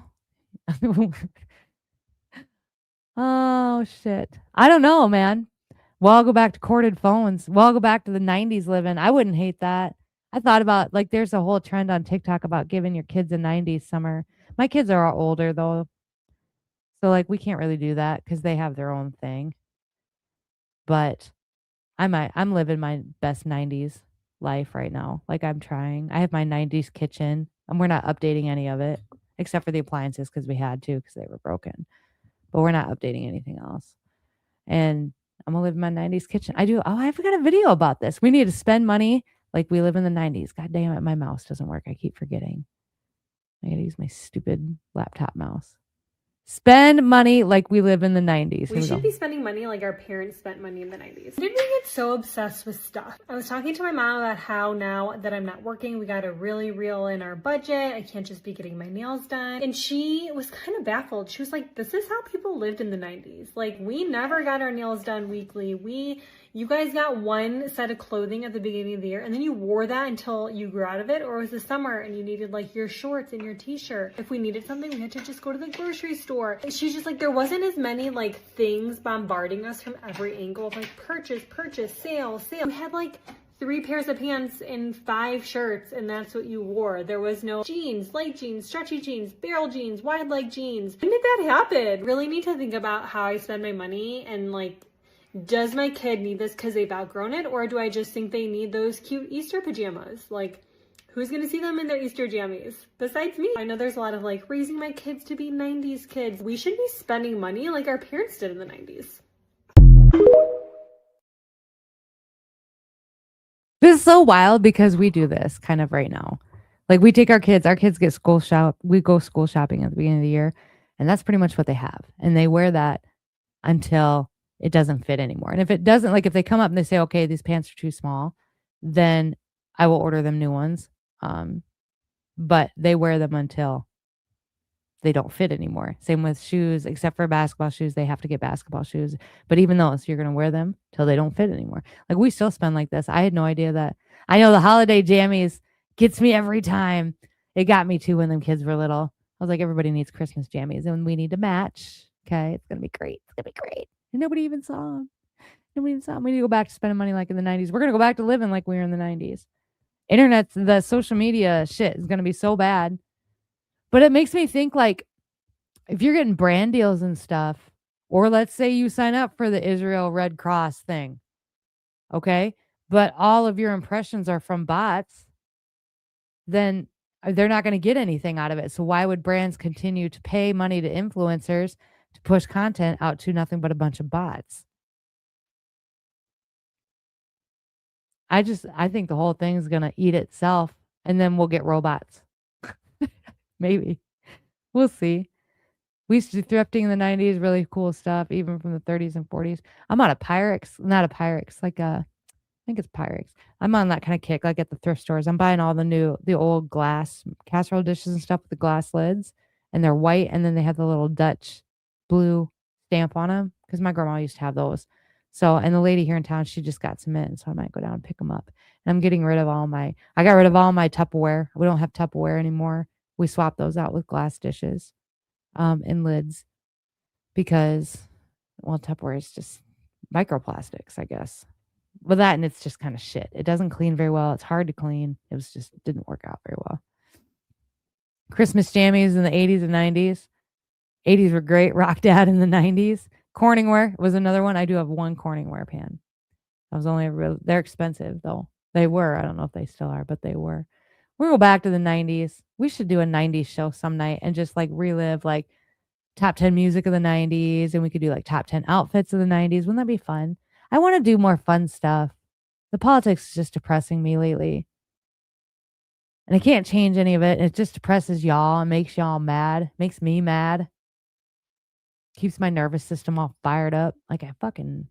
Oh shit. I don't know, man. Well, I'll go back to corded phones. Well, I'll go back to the 90s living. I wouldn't hate that. I thought about like there's a whole trend on TikTok about giving your kids a 90s summer. My kids are all older though. So like we can't really do that because they have their own thing. But I'm living my best 90s life right now. Like I'm trying. I have my 90s kitchen and we're not updating any of it except for the appliances because we had to because they were broken. But we're not updating anything else. And I'm gonna live in my 90s kitchen. I got a video about this. We need to spend money like we live in the 90s. God damn it, my mouse doesn't work. I keep forgetting. I gotta use my stupid laptop mouse. Spend money like we live in the 90s. We should be spending money like our parents spent money in the 90s. Did we get so obsessed with stuff? I was talking to my mom about how now that I'm not working, we got to really reel in our budget. I can't just be getting my nails done. And she was kind of baffled. She was like, this is how people lived in the 90s. Like, we never got our nails done weekly. You guys got one set of clothing at the beginning of the year and then you wore that until you grew out of it, or it was the summer and you needed like your shorts and your t-shirt. If we needed something, we had to just go to the grocery store. She's just like, there wasn't as many like things bombarding us from every angle of like purchase, sale. We had like 3 pairs of pants and 5 shirts and that's what you wore. There was no jeans, light jeans, stretchy jeans, barrel jeans, wide leg jeans. When did that happen? Really need to think about how I spend my money and like, does my kid need this because they've outgrown it, or do I just think they need those cute Easter pajamas? Like, who's going to see them in their Easter jammies besides me? I know there's a lot of like raising my kids to be 90s kids. We should be spending money like our parents did in the 90s. This is so wild because we do this kind of right now. Like we take our kids get we go school shopping at the beginning of the year, and that's pretty much what they have. And they wear that until it doesn't fit anymore. And if it doesn't, like if they come up and they say, okay, these pants are too small, then I will order them new ones. But they wear them until they don't fit anymore. Same with shoes, except for basketball shoes, they have to get basketball shoes. But even those, you're going to wear them till they don't fit anymore. Like we still spend like this. I had no idea that. I know the holiday jammies gets me every time. It got me too when them kids were little. I was like, everybody needs Christmas jammies and we need to match. Okay. It's going to be great. It's going to be great. And nobody even saw them. We need to go back to spending money like in the 90s. We're going to go back to living like we were in the 90s. Internet, the social media shit is going to be so bad. But it makes me think like if you're getting brand deals and stuff, or let's say you sign up for the Israel Red Cross thing. Okay. But all of your impressions are from bots. Then they're not going to get anything out of it. So why would brands continue to pay money to influencers to push content out to nothing but a bunch of bots. I think the whole thing's going to eat itself, and then we'll get robots. Maybe. We'll see. We used to do thrifting in the 90s, really cool stuff, even from the 30s and 40s. I'm on a Pyrex, not a Pyrex, like a, I think it's Pyrex. I'm on that kind of kick, like at the thrift stores. I'm buying all the old glass casserole dishes and stuff with the glass lids, and they're white, and then they have the little Dutch blue stamp on them, because my grandma used to have those. So, and the lady here in town, she just got some in, so I might go down and pick them up. And I'm getting rid of I got rid of all my Tupperware. We don't have Tupperware anymore. We swapped those out with glass dishes and lids, because, well, Tupperware is just microplastics, I guess. With that, and it's just kind of shit. It doesn't clean very well. It's hard to clean. It didn't work out very well. Christmas jammies in the 80s and 90s. 80s were great. Rock Dad in the 90s. Corningware was another one. I do have one Corningware pan. I was only they're expensive though. They were. I don't know if they still are, but they were. We'll go back to the 90s. We should do a 90s show some night and just like relive like top 10 music of the 90s, and we could do like top 10 outfits of the 90s. Wouldn't that be fun? I want to do more fun stuff. The politics is just depressing me lately. And I can't change any of it. It just depresses y'all and makes y'all mad. Makes me mad. Keeps my nervous system all fired up. Like and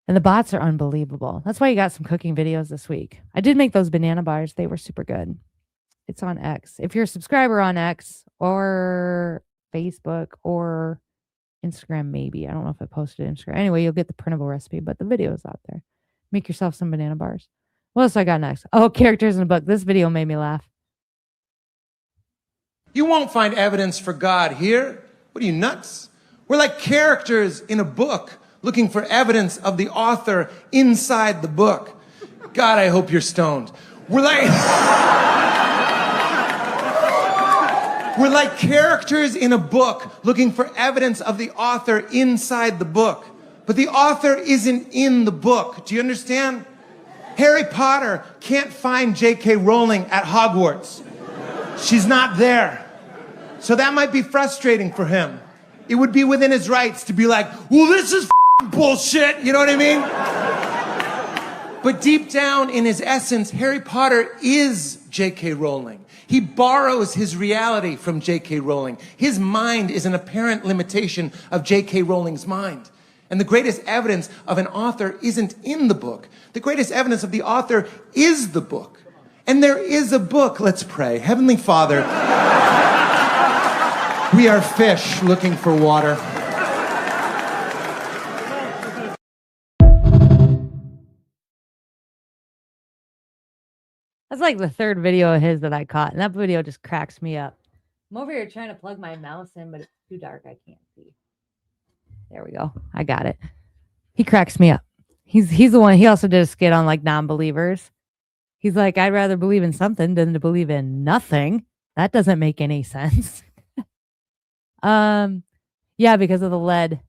the bots are unbelievable. That's why you got some cooking videos this week. I did make those banana bars. They were super good. It's on X. If you're a subscriber on X or Facebook or Instagram, maybe. I don't know if I posted Instagram. Anyway, you'll get the printable recipe, but the video is out there. Make yourself some banana bars. What else I got next? Oh, characters in a book. This video made me laugh. You won't find evidence for God here. What are you, nuts? We're like characters in a book looking for evidence of the author inside the book. God, I hope you're stoned. We're like characters in a book looking for evidence of the author inside the book. But the author isn't in the book. Do you understand? Harry Potter can't find J.K. Rowling at Hogwarts. She's not there. So that might be frustrating for him. It would be within his rights to be like, well, this is bullshit. You know what I mean? But deep down in his essence, Harry Potter is J.K. Rowling. He borrows his reality from J.K. Rowling. His mind is an apparent limitation of J.K. Rowling's mind. And the greatest evidence of an author isn't in the book. The greatest evidence of the author is the book. And there is a book. Let's pray. Heavenly Father, we are fish looking for water. That's like the third video of his that I caught, and that video just cracks me up. I'm over here trying to plug my mouse in, but it's too dark. I can't see. There we go. I got it. He cracks me up. He's the one. He also did a skit on like non-believers. He's like, I'd rather believe in something than to believe in nothing. That doesn't make any sense. Yeah, because of the lead.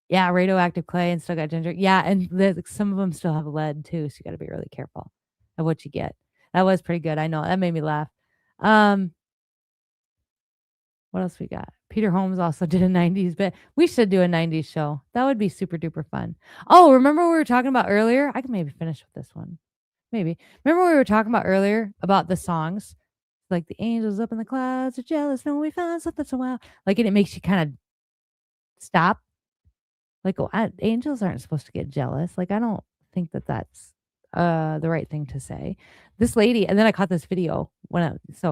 Yeah, radioactive clay and still got ginger. Yeah, and some of them still have lead too, so you got to be really careful of what you get. That was pretty good. I know. That made me laugh. What else we got? Peter Holmes also did a 90s bit. We should do a 90s show. That would be super duper fun. Oh, remember what we were talking about earlier? I can maybe finish with this one. Maybe. Remember what we were talking about earlier about the songs? Like the angels up in the clouds are jealous. No, we found something so wild. Like, and it makes you kind of stop. Like, oh, angels aren't supposed to get jealous. Like, I don't think that that's the right thing to say. This lady, and then I caught this video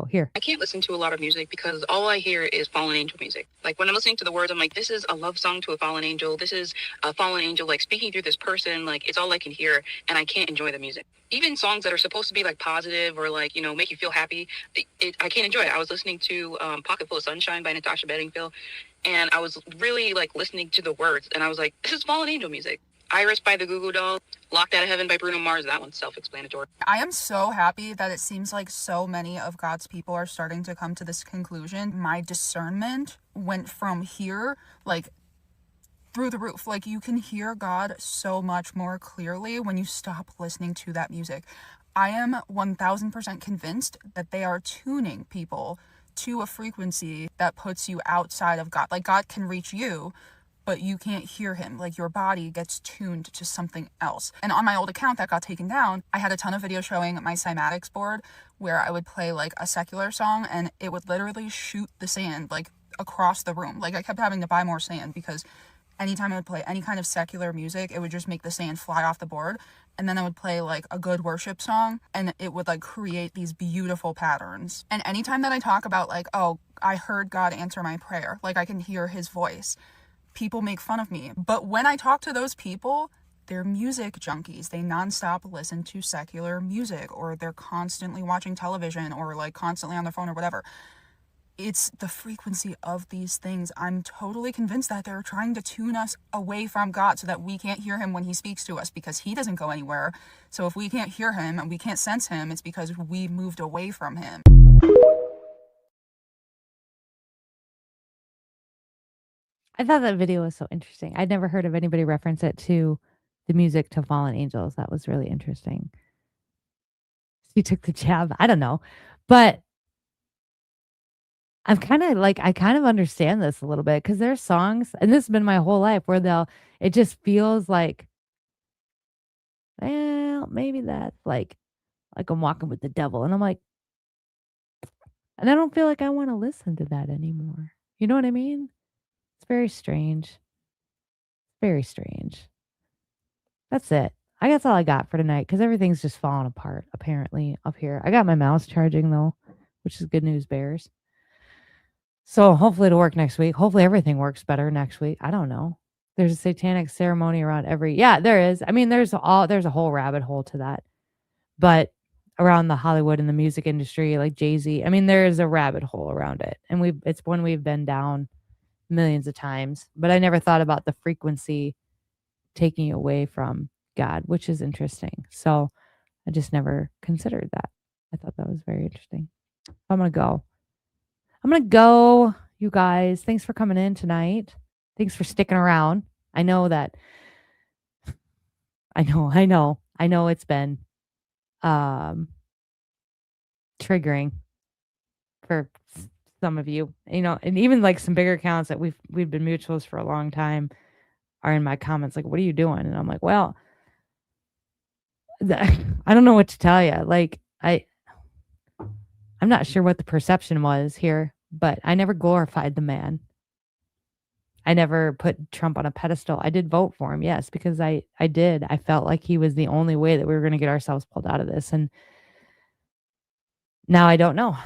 here. I can't listen to a lot of music because all I hear is fallen angel music. Like when I'm listening to the words, I'm like, this is a love song to a fallen angel. This is a fallen angel like speaking through this person. Like it's all I can hear, and I can't enjoy the music. Even songs that are supposed to be like positive or like, you know, make you feel happy, I can't enjoy it. I was listening to Pocket Full of Sunshine by Natasha Bedingfield, and I was really like listening to the words, and I was like, this is fallen angel music. Iris by the Goo Goo Dolls, Locked Out of Heaven by Bruno Mars. That one's self-explanatory. I am so happy that it seems like so many of God's people are starting to come to this conclusion. My discernment went from here, like, through the roof. Like, you can hear God so much more clearly when you stop listening to that music. I am 1000% convinced that they are tuning people to a frequency that puts you outside of God. Like, God can reach you, but you can't hear him. Like, your body gets tuned to something else. And on my old account that got taken down, I had a ton of videos showing my cymatics board where I would play like a secular song and it would literally shoot the sand like across the room. Like, I kept having to buy more sand because anytime I would play any kind of secular music, it would just make the sand fly off the board. And then I would play like a good worship song and it would like create these beautiful patterns. And anytime that I talk about like, oh, I heard God answer my prayer, like I can hear his voice, people make fun of me. But when I talk to those people, they're music junkies. They nonstop listen to secular music, or they're constantly watching television or like constantly on their phone or whatever. It's the frequency of these things. I'm totally convinced that they're trying to tune us away from God so that we can't hear him when he speaks to us, because he doesn't go anywhere. So if we can't hear him and we can't sense him, it's because we moved away from him. I thought that video was so interesting. I'd never heard of anybody reference it to the music to Fallen Angels. That was really interesting. She took the jab. I don't know. But I'm kind of like, I kind of understand this a little bit, because there's songs, and this has been my whole life, where it just feels like, well, maybe that's like I'm walking with the devil. And I'm like, and I don't feel like I want to listen to that anymore. You know what I mean? It's very strange. Very strange. That's it. That's all I got for tonight, because everything's just falling apart, apparently, up here. I got my mouse charging, though, which is good news, bears. So hopefully it'll work next week. Hopefully everything works better next week. I don't know. There's a satanic ceremony around yeah, there is. I mean, there's a whole rabbit hole to that. But around the Hollywood and the music industry, like Jay-Z, I mean, there is a rabbit hole around it. And it's one we've been down millions of times. But I never thought about the frequency taking you away from God, which is interesting. So I just never considered that. I thought that was very interesting. I'm going to go, you guys. Thanks for coming in tonight. Thanks for sticking around. I know it's been triggering for some of you, and even like some bigger accounts that we've been mutuals for a long time are in my comments like, what are you doing? And I'm like, well, I don't know what to tell you. Like, I'm not sure what the perception was here, but I never glorified the man. I never put Trump on a pedestal. I did vote for him, yes, because I did. I felt like he was the only way that we were going to get ourselves pulled out of this. And now I don't know.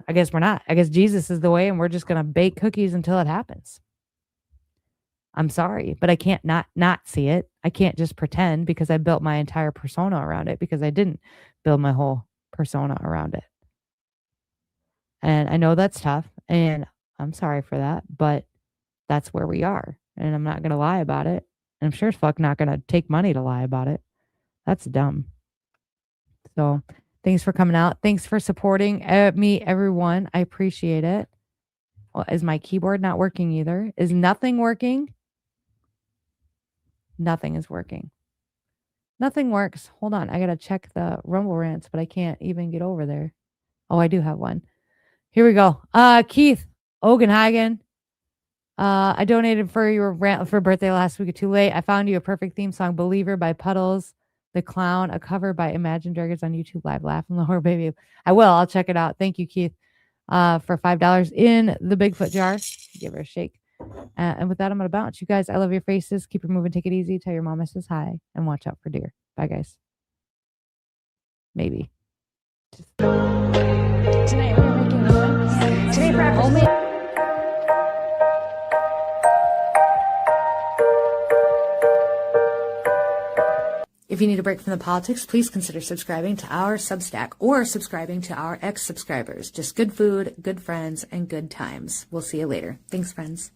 I guess we're not. I guess Jesus is the way, and we're just going to bake cookies until it happens. I'm sorry, but I can't not see it. I can't just pretend, because I built my entire persona around it, because I didn't build my whole persona around it. And I know that's tough, and I'm sorry for that, but that's where we are. And I'm not going to lie about it. And I'm sure as fuck not going to take money to lie about it. That's dumb. So thanks for coming out. Thanks for supporting me, everyone. I appreciate it. Well, is my keyboard not working either? Is nothing working? Nothing is working. Nothing works. Hold on. I got to check the Rumble rants, but I can't even get over there. Oh, I do have one. Here we go. Keith Ogenhagen. I donated for your rant for birthday last week. Too late. I found you a perfect theme song, Believer by Puddles the Clown, a cover by Imagine Dragons on YouTube Live. Laugh and lower, baby. I will. I'll check it out. Thank you, Keith, for $5 in the Bigfoot jar. Give her a shake. And with that, I'm going to bounce. You guys, I love your faces. Keep it moving. Take it easy. Tell your mama says hi. And watch out for deer. Bye, guys. Maybe. Tonight we're making one. Today breakfast. If you need a break from the politics, please consider subscribing to our Substack or subscribing to our ex-subscribers. Just good food, good friends, and good times. We'll see you later. Thanks, friends.